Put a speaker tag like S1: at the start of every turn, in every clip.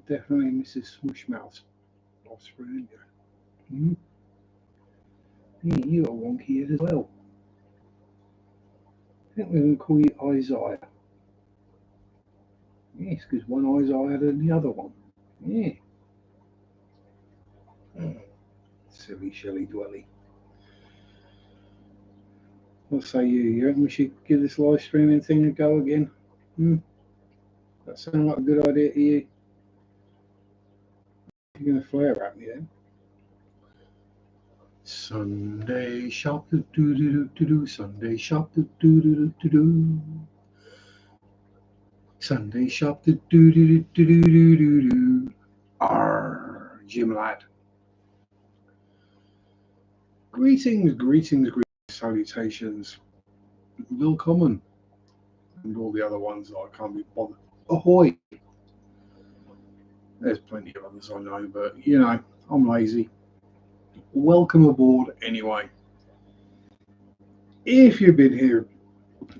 S1: definitely Mrs. Smushmouth's offspring. Mm. Yeah, you got a wonky head as well. I think we're going to call you Isaiah. Yes, because one eye's higher than the other one. Yeah. Silly Shelley Dwelly. What say you? You reckon we should give this live streaming thing a go again? That sound like a good idea to you? You're going to flare at me then. Sunday shop do do do do do. Sunday shop do do do do do. Sunday shop do do do do do do do do. Arr, Jim lad. Greetings, greetings, greetings, salutations. Willkommen. And all the other ones that I can't be bothered. Ahoy! There's plenty of others I know, but you know, I'm lazy. Welcome aboard anyway. If you've been here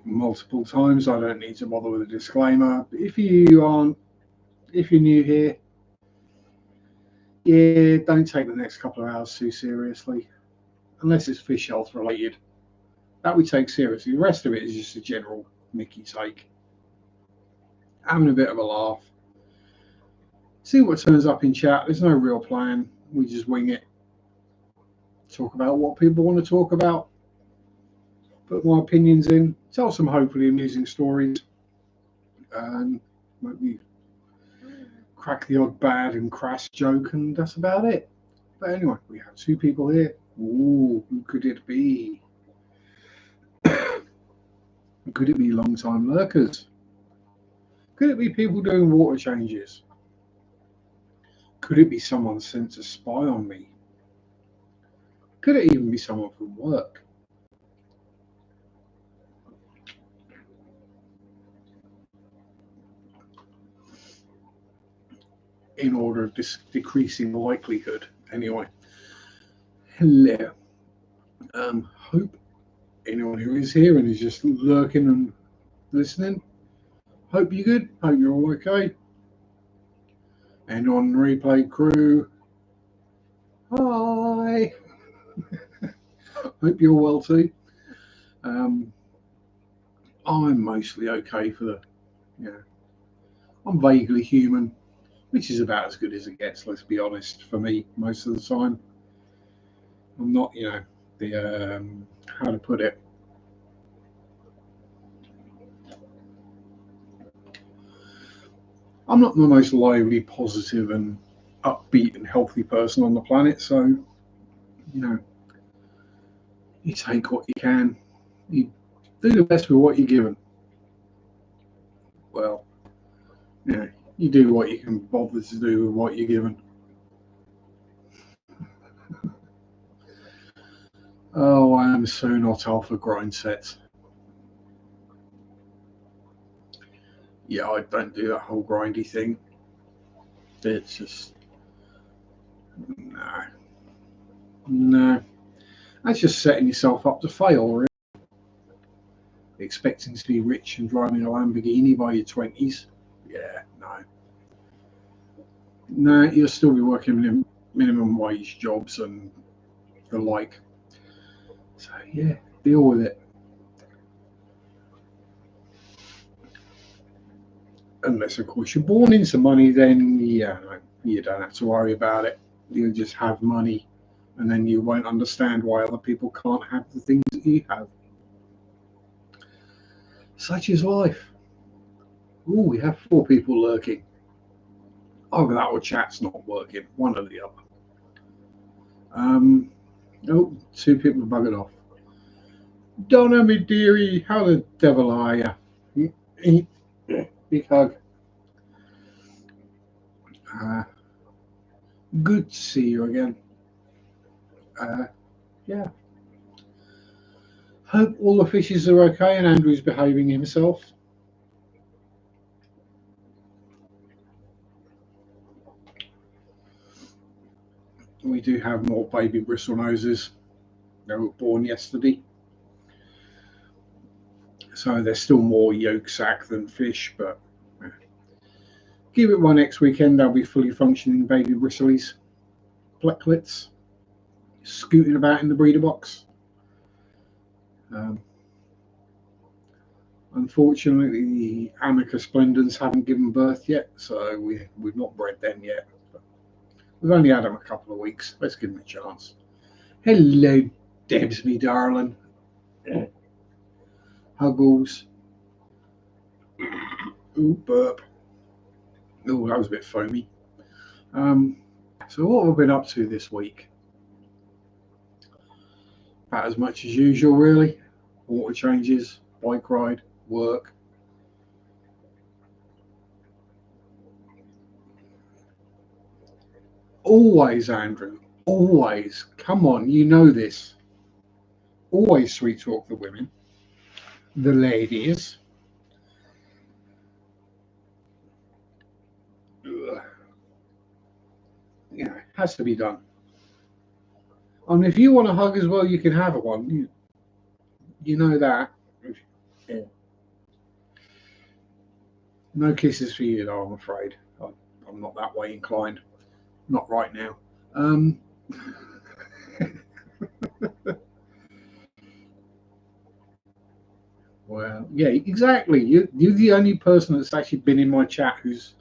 S1: multiple times, I don't need to bother with a disclaimer. If you're new here, yeah, don't take the next couple of hours too seriously, unless it's fish health related. That we take seriously. The rest of it is just a general Mickey take. Having a bit of a laugh. See what turns up in chat. There's no real plan. We just wing it. Talk about what people want to talk about. Put my opinions in. Tell some hopefully amusing stories. And maybe crack the odd bad and crass joke, and that's about it. But anyway, we have two people here. Ooh, who could it be? Could it be long-time lurkers? Could it be people doing water changes? Could it be someone sent to spy on me? Could it even be someone from work? In order of decreasing likelihood, anyway. Hello. Hope anyone who is here and is just lurking and listening, hope you're good. Hope you're all okay. And on replay crew, hi. Hope you're well too. I'm mostly okay for the, I'm vaguely human, which is about as good as it gets, let's be honest, for me most of the time. I'm not, the, how to put it, I'm not the most lively, positive and upbeat and healthy person on the planet, so, you take what you can. You do the best with what you're given. Well, you do what you can bother to do with what you're given. Oh, I am so not alpha grind sets. Yeah, I don't do that whole grindy thing. It's just no. That's just setting yourself up to fail, really. Expecting to be rich and driving a Lamborghini by your 20s. Yeah, no, you'll still be working in minimum wage jobs and the like. So yeah, deal with it. Unless, of course, you're born into money, then yeah, no, you don't have to worry about it. You'll just have money, and then you won't understand why other people can't have the things that you have. Such is life. Ooh, we have 4 people lurking. Oh, that or chat's not working. One or the other. Oh, 2 people buggered off. Donna, me dearie, how the devil are you? Big hug. Good to see you again. Yeah. Hope all the fishes are okay and Andrew's behaving himself. We do have more baby bristlenoses. They were born yesterday. So there's still more yolk sac than fish, but Give it by next weekend, they'll be fully functioning baby bristlies, flecklets, scooting about in the breeder box. Unfortunately, the Amica Splendens haven't given birth yet, so we've not bred them yet. But we've only had them a couple of weeks. Let's give them a chance. Hello, Debs, me darling. Huggles. Ooh, burp. Oh, that was a bit foamy. So what have I been up to this week? About as much as usual, really. Water changes, bike ride, work. Always, Andrew. Always. Come on, you know this. Always sweet talk the women, the ladies. Ugh. Yeah, it has to be done. And if you want a hug as well, you can have one. You know that. Yeah. No kisses for you, though, I'm afraid. I'm not that way inclined. Not right now. Well, yeah, exactly. You're the only person that's actually been in my chat who's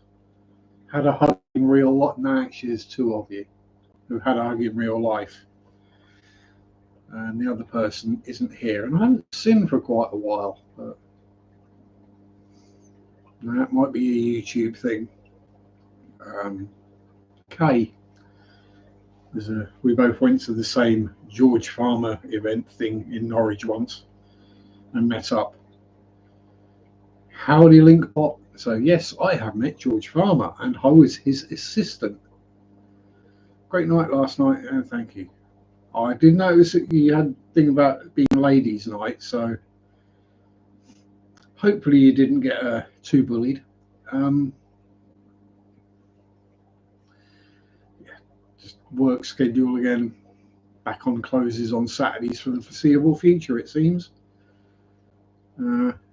S1: had a hug in real life. No, actually, there's two of you who've had a hug in real life. And the other person isn't here. And I haven't seen for quite a while. But that might be a YouTube thing. Kay. We both went to the same George Farmer event thing in Norwich once and met up. Howdy link pop. So yes, I have met George Farmer and I was his assistant. Great night last night, and thank you. I did notice that you had a thing about being ladies' night, so hopefully you didn't get too bullied. Just work schedule again. Back on closes on Saturdays for the foreseeable future, it seems.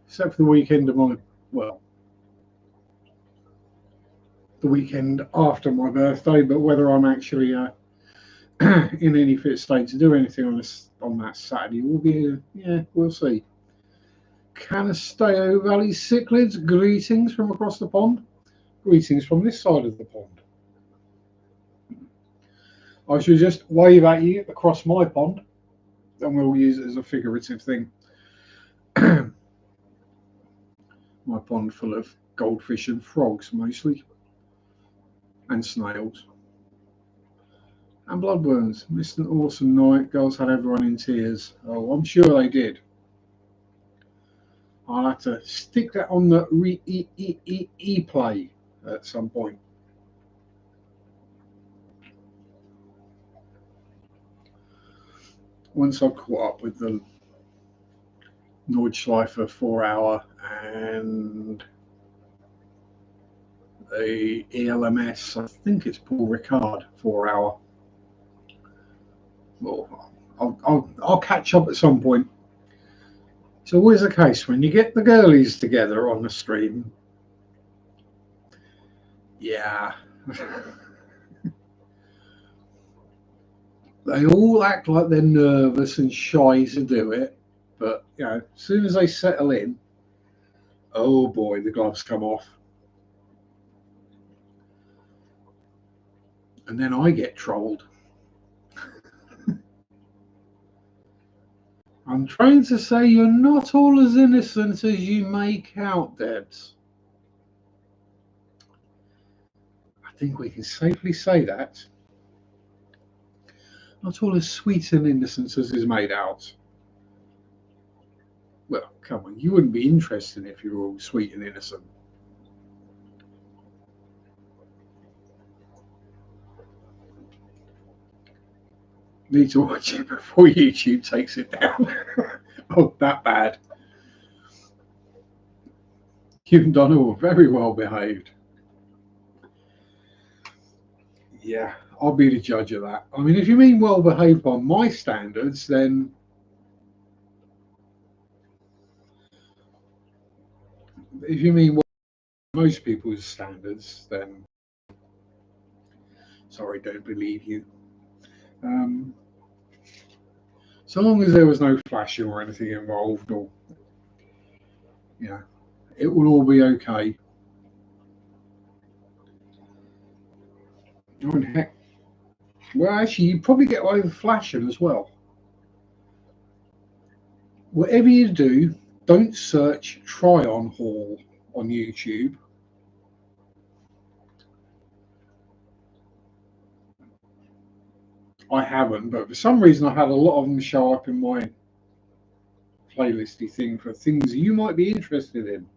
S1: Except for the weekend of the weekend after my birthday, but whether I'm actually in any fit state to do anything on that Saturday will be, we'll see. Canasteo Valley cichlids, greetings from across the pond. Greetings from this side of the pond. I should just wave at you across my pond, and we'll use it as a figurative thing. My pond full of goldfish and frogs mostly, and snails. And bloodworms. Missed an awesome night. Girls had everyone in tears. Oh, I'm sure they did. I'll have to stick that on the replay at some point. Once I've caught up with the Nordschleifer 4-hour and the ELMS, I think it's Paul Ricard 4-hour. Well, I'll catch up at some point. It's always the case when you get the girlies together on the stream. Yeah. They all act like they're nervous and shy to do it, but as soon as they settle in, oh boy, the gloves come off. And then I get trolled. I'm trying to say you're not all as innocent as you make out, Debs. I think we can safely say that. Not all as sweet and innocent as is made out. Well, come on, you wouldn't be interested if you were all sweet and innocent. Need to watch it before YouTube takes it down. Oh, that bad. You and Donna were very well behaved. Yeah, I'll be the judge of that. I mean, if you mean well behaved by my standards, then if you mean well most people's standards, then sorry, don't believe you. So long as there was no flashing or anything involved, or it will all be okay. Oh, heck. Well, actually, you probably get away with flashing as well. Whatever you do, don't search try-on haul on YouTube. I haven't, but for some reason I had a lot of them show up in my playlisty thing for things you might be interested in.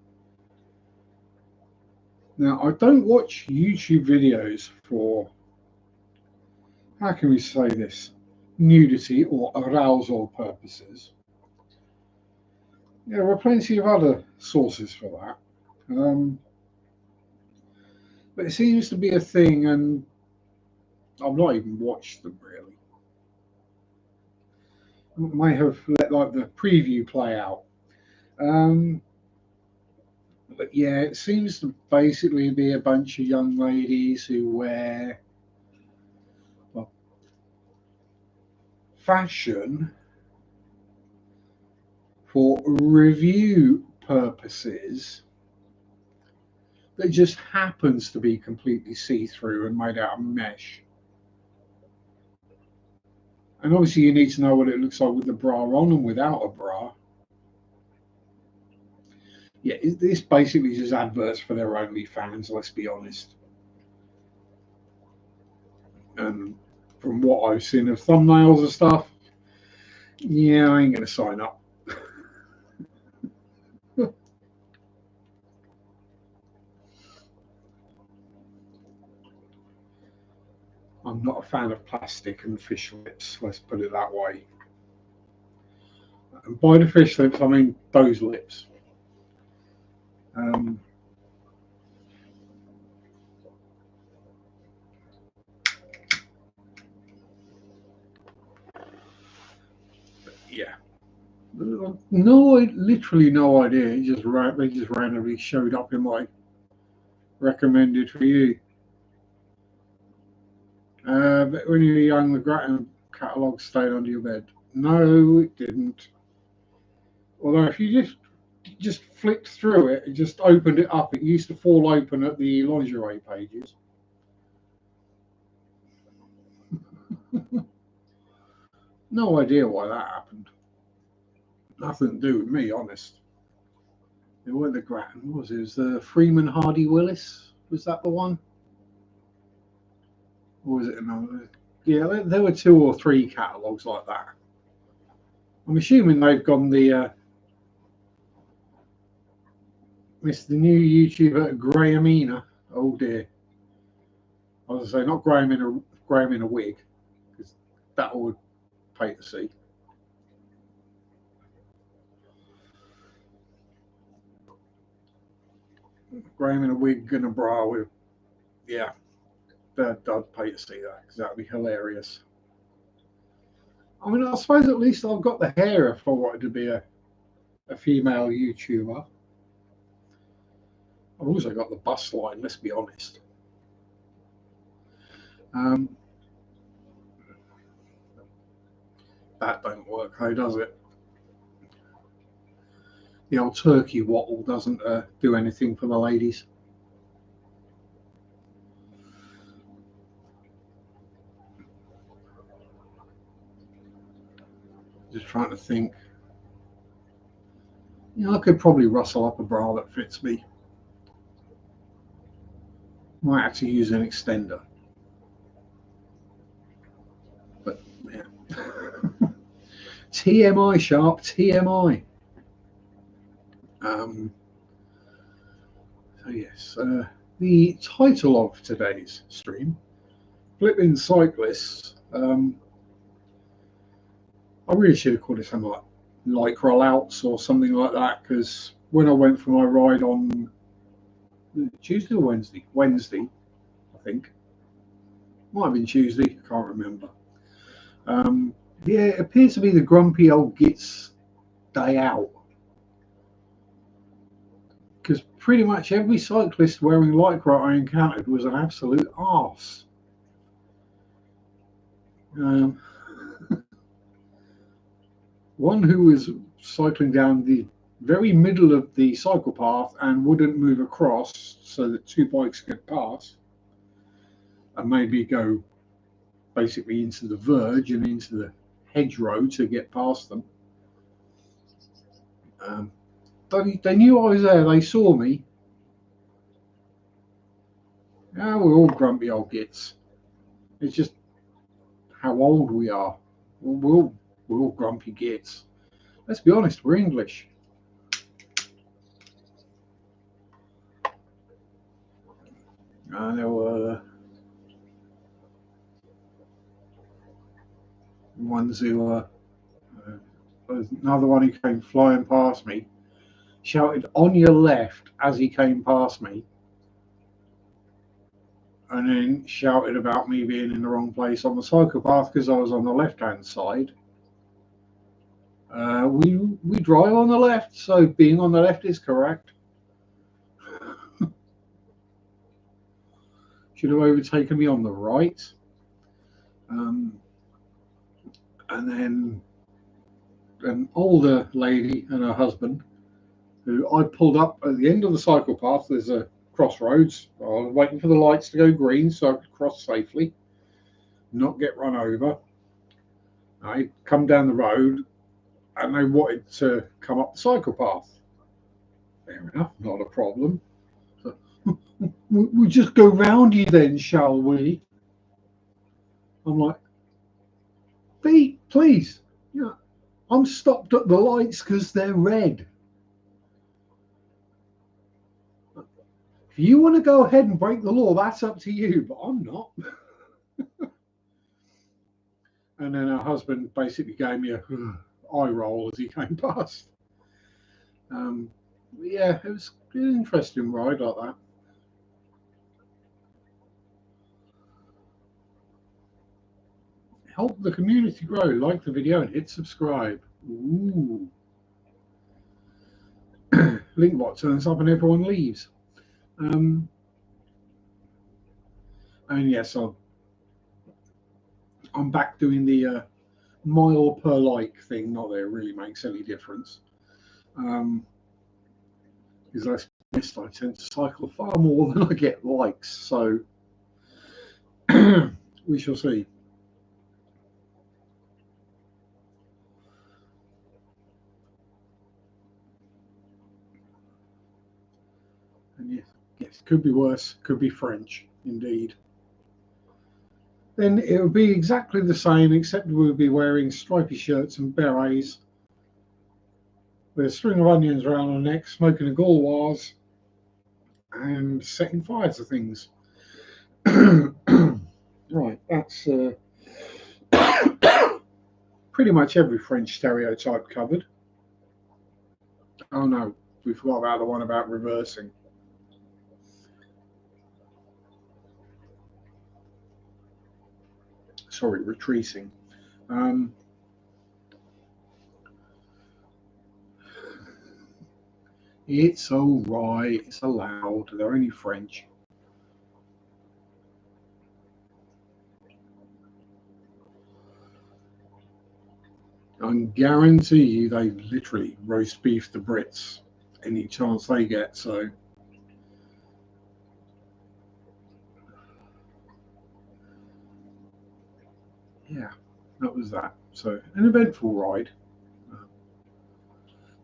S1: Now, I don't watch YouTube videos for, how can we say this, nudity or arousal purposes. There are plenty of other sources for that. But it seems to be a thing, and I've not even watched them really. I may have let like the preview play out. But yeah, it seems to basically be a bunch of young ladies who wear, well, fashion for review purposes that just happens to be completely see-through and made out of mesh. And obviously you need to know what it looks like with the bra on and without a bra. Yeah, this basically just adverts for their OnlyFans, let's be honest. And from what I've seen of thumbnails and stuff, yeah, I ain't going to sign up. I'm not a fan of plastic and fish lips, let's put it that way. And by the fish lips, I mean those lips. Yeah. No, literally no idea. They just randomly showed up in my recommended for you. But when you were young, the Grattan catalogue stayed under your bed. No, it didn't. Although if you just flicked through it and just opened it up, it used to fall open at the lingerie pages. No idea why that happened. Nothing to do with me, honest. It weren't the Grattan, was it? It was the Freeman Hardy Willis. Was that the one? Or was it another? Yeah, there were 2 or 3 catalogues like that. I'm assuming they've gone the Mr. New YouTuber Grahamina. Oh dear. I was going to say not Graham in a wig, because that would pay to see. Graham in a wig and a bra with, yeah, I'd pay to see that because that'd be hilarious. I mean, I suppose at least I've got the hair if I wanted to be a female YouTuber. I've also got the bust line, let's be honest. That don't work, though, does it? The old turkey waffle doesn't do anything for the ladies. Just trying to think. I could probably rustle up a bra that fits me. Might have to use an extender. But yeah. TMI, Sharpe, TMI. So yes, the title of today's stream, Flippin Cyclists. I really should have called it something like lycra louts or something like that, because when I went for my ride on Tuesday or Wednesday, I think, might have been Tuesday, I can't remember. Yeah, it appears to be the grumpy old gits day out. because pretty much every cyclist wearing lycra I encountered was an absolute arse. One who was cycling down the very middle of the cycle path and wouldn't move across so that two bikes could pass and maybe go basically into the verge and into the hedgerow to get past them. They knew I was there. They saw me. Yeah, we're all grumpy old gits. It's just how old we are. We're all grumpy gits. Let's be honest, we're English. There were ones who another one who came flying past me, shouted "on your left" as he came past me, and then shouted about me being in the wrong place on the cycle path because I was on the left-hand side. We drive on the left, so being on the left is correct. Should have overtaken me on the right. And then an older lady and her husband, who I pulled up at the end of the cycle path. There's a crossroads. I was waiting for the lights to go green so I could cross safely, not get run over. I come down the road and they wanted to come up the cycle path. Fair enough, not a problem. So, we'll just go round you then, shall we? I'm like, please. Yeah, I'm stopped at the lights because they're red. If you want to go ahead and break the law, that's up to you, but I'm not. And then her husband basically gave me a eye roll as he came past. Yeah, it was an interesting ride like that. Help the community grow. Like the video and hit subscribe. Ooh. Linkbot turns up and everyone leaves. And yes, I'm back doing the mile per like thing. Not that it really makes any difference. Because let's be honest, I tend to cycle far more than I get likes. So we shall see. And yes, could be worse, could be French, indeed. Then it would be exactly the same, except we would be wearing stripy shirts and berets with a string of onions around our neck, smoking a gauloise and setting fire to things. Right, that's pretty much every French stereotype covered. Oh no, we forgot about the one about reversing. Sorry, retreating. It's all right. It's allowed. They're only French. I guarantee you they literally roast beef the Brits any chance they get. So yeah, that was that. So an eventful ride.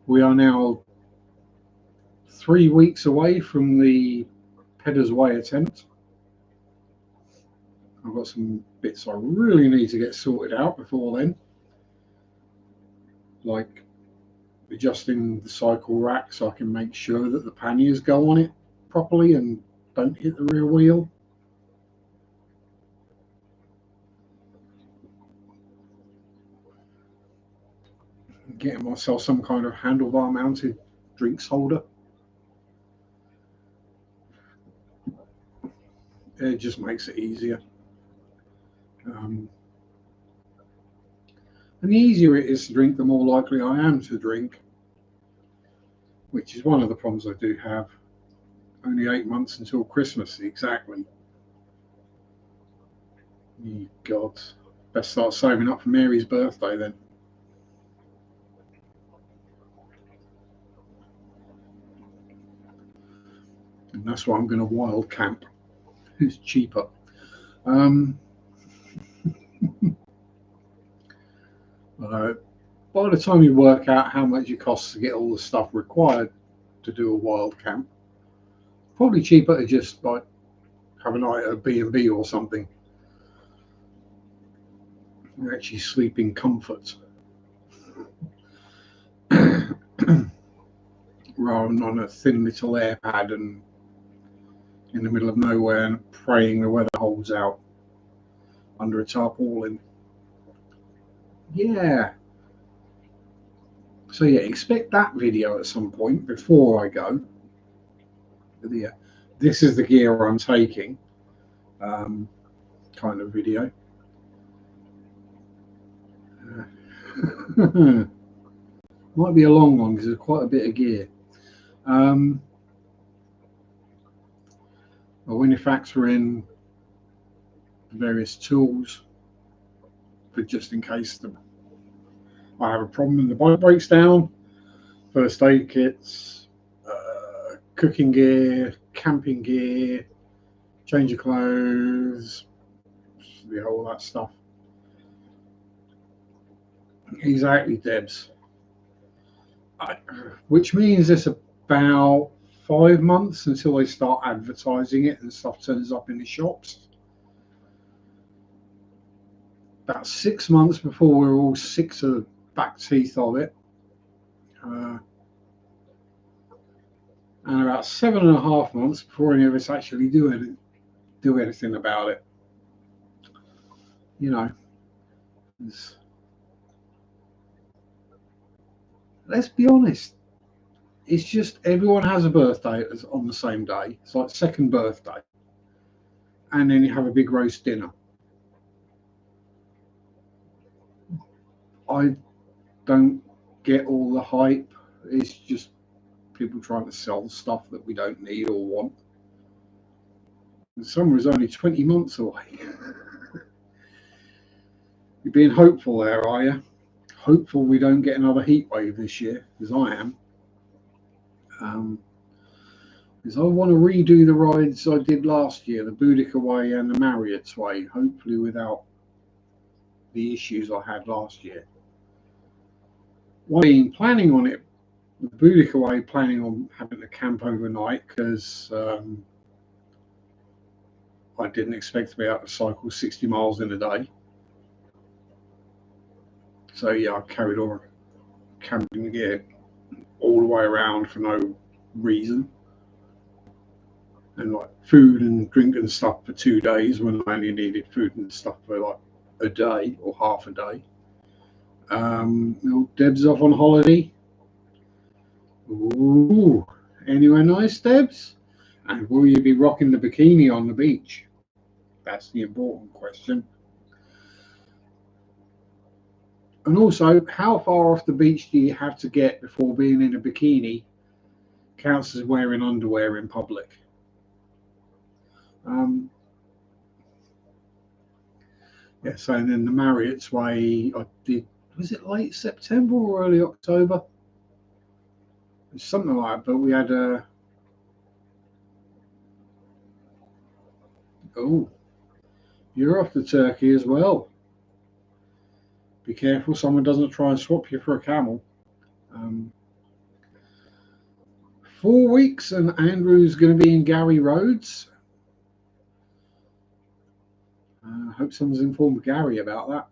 S1: We are now 3 weeks away from the Pedder's Way attempt. I've got some bits I really need to get sorted out before then, like adjusting the cycle rack so I can make sure that the panniers go on it properly and don't hit the rear wheel. Getting myself some kind of handlebar mounted drinks holder. It just makes it easier. And the easier it is to drink, the more likely I am to drink, which is one of the problems I do have. Only 8 months until Christmas, exactly. Oh, God. Best start saving up for Mary's birthday then. And that's why I'm going to wild camp. It's cheaper. Um, by the time you work out how much it costs to get all the stuff required to do a wild camp, probably cheaper to just like have a night at a B&B or something. You actually sleep in comfort rather than on a thin little air pad and in the middle of nowhere and praying the weather holds out under a tarpaulin. Yeah. So yeah, expect that video at some point before I go. This is the gear I'm taking kind of video. Might be a long one because there's quite a bit of gear. But when you factor in various tools for just in case I have a problem and the bike breaks down, first aid kits, cooking gear, camping gear, change of clothes, all that stuff. Exactly, Debs. Which means it's about 5 months until they start advertising it and stuff turns up in the shops. About 6 months before we're all sick to the back teeth of it. And about 7.5 months before any of us actually do anything about it. You know, let's be honest. It's just everyone has a birthday on the same day. It's like second birthday. And then you have a big roast dinner. I don't get all the hype. It's just people trying to sell stuff that we don't need or want. And summer is only 20 months away. You're being hopeful there, are you? Hopeful we don't get another heat wave this year, because I am. Because I want to redo the rides I did last year, the Boudica Way and the Marriott's Way, hopefully without the issues I had last year. One being planning on it, the Boudica Way, planning on having to camp overnight because I didn't expect to be able to cycle 60 miles in a day. So yeah, I carried on camping gear all the way around for no reason. And like food and drink and stuff for 2 days when I only needed food and stuff for like a day or half a day. Deb's off on holiday. Ooh, anywhere nice, Debs? And will you be rocking the bikini on the beach? That's the important question. And also, how far off the beach do you have to get before being in a bikini counts as wearing underwear in public? So and then the Marriott's Way, I did, was it late September or early October? Something like that, but we had oh, you're off to Turkey as well. Be careful someone doesn't try and swap you for a camel. 4 weeks and Andrew's going to be in Gary Roads. I hope someone's informed Gary about that.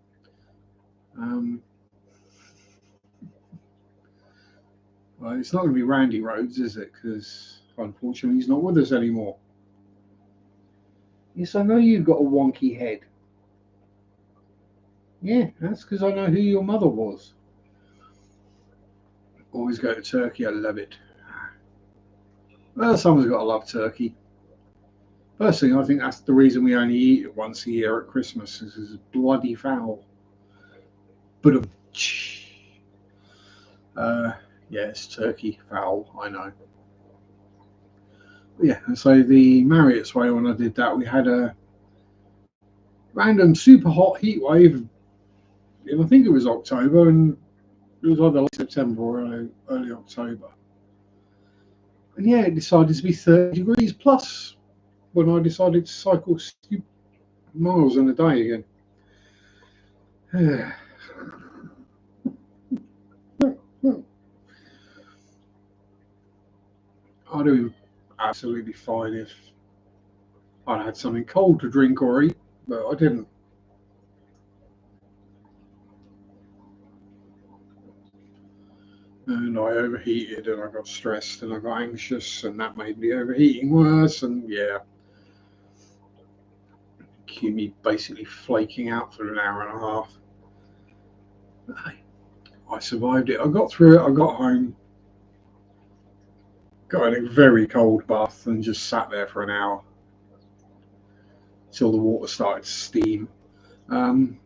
S1: Well, it's not going to be Randy Rhodes, is it? Because unfortunately he's not with us anymore. Yes, I know you've got a wonky head. Yeah, that's because I know who your mother was. Always go to Turkey, I love it. Well, someone's got to love turkey. Personally, I think that's the reason we only eat it once a year at Christmas. This is bloody foul. But yeah, it's turkey foul, I know. Yeah, and so the Marriott's Way, when I did that, we had a random super hot heat wave, and I think it was October, and it was either late September or early October. And yeah, it decided to be 30 degrees plus when I decided to cycle 60 miles in a day again. I'd have been absolutely fine if I'd had something cold to drink or eat, but I didn't. And I overheated and I got stressed and I got anxious, and that made the overheating worse. And yeah, me basically flaking out for an hour and a half. But hey, I survived it. I got through it. I got home, got in a very cold bath, and just sat there for an hour till the water started to steam. Um,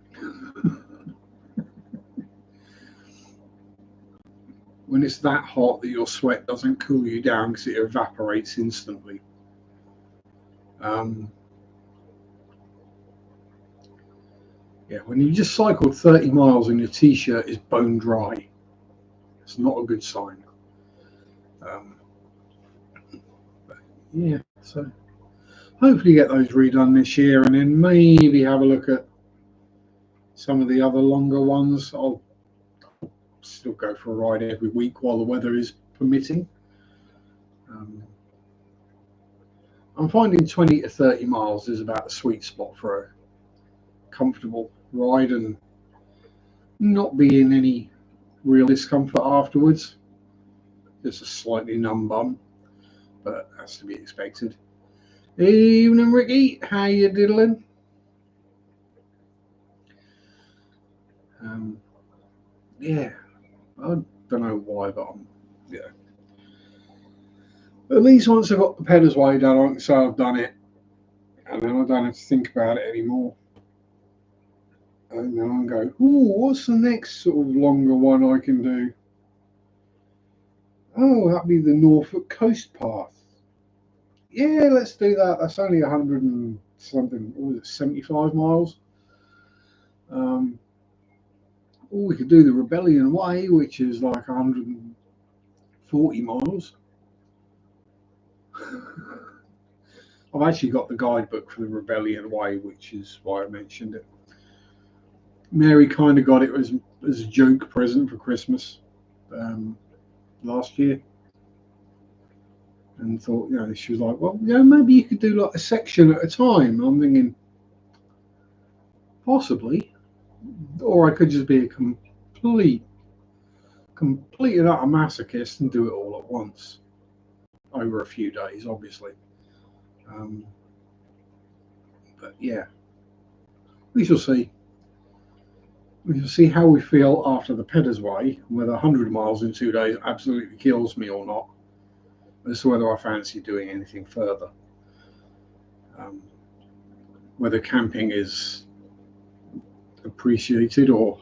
S1: when it's that hot that your sweat doesn't cool you down because it evaporates instantly. Um, yeah, when you just cycled 30 miles and your t-shirt is bone dry, it's not a good sign. Um, yeah, so hopefully get those redone this year, and then maybe have a look at some of the other longer ones. I'll still go for a ride every week while the weather is permitting. Um, I'm finding 20 to 30 miles is about the sweet spot for a comfortable ride and not be in any real discomfort afterwards. Just a slightly numb bum, but that's to be expected. Evening, Ricky. How you diddling? Um, yeah, I don't know why, but yeah. At least once I've got the pedals way done, I can say I've done it, and then I don't have to think about it anymore. And then I go, ooh, what's the next sort of longer one I can do? Oh, that'd be the Norfolk Coast Path. Yeah, let's do that. That's only 100 and something, what was it, 75 miles? Or we could do the Rebellion Way, which is like 140 miles. I've actually got the guidebook for the Rebellion Way, which is why I mentioned it. Mary kind of got it as a joke present for Christmas last year, and thought, she was like, well, maybe you could do like a section at a time. I'm thinking, possibly, or I could just be a complete and utter masochist and do it all at once over a few days, obviously. Um, but yeah, we shall see. We shall see how we feel after the Pedders Way, whether 100 miles in 2 days absolutely kills me or not, as to whether I fancy doing anything further. Whether camping is appreciated or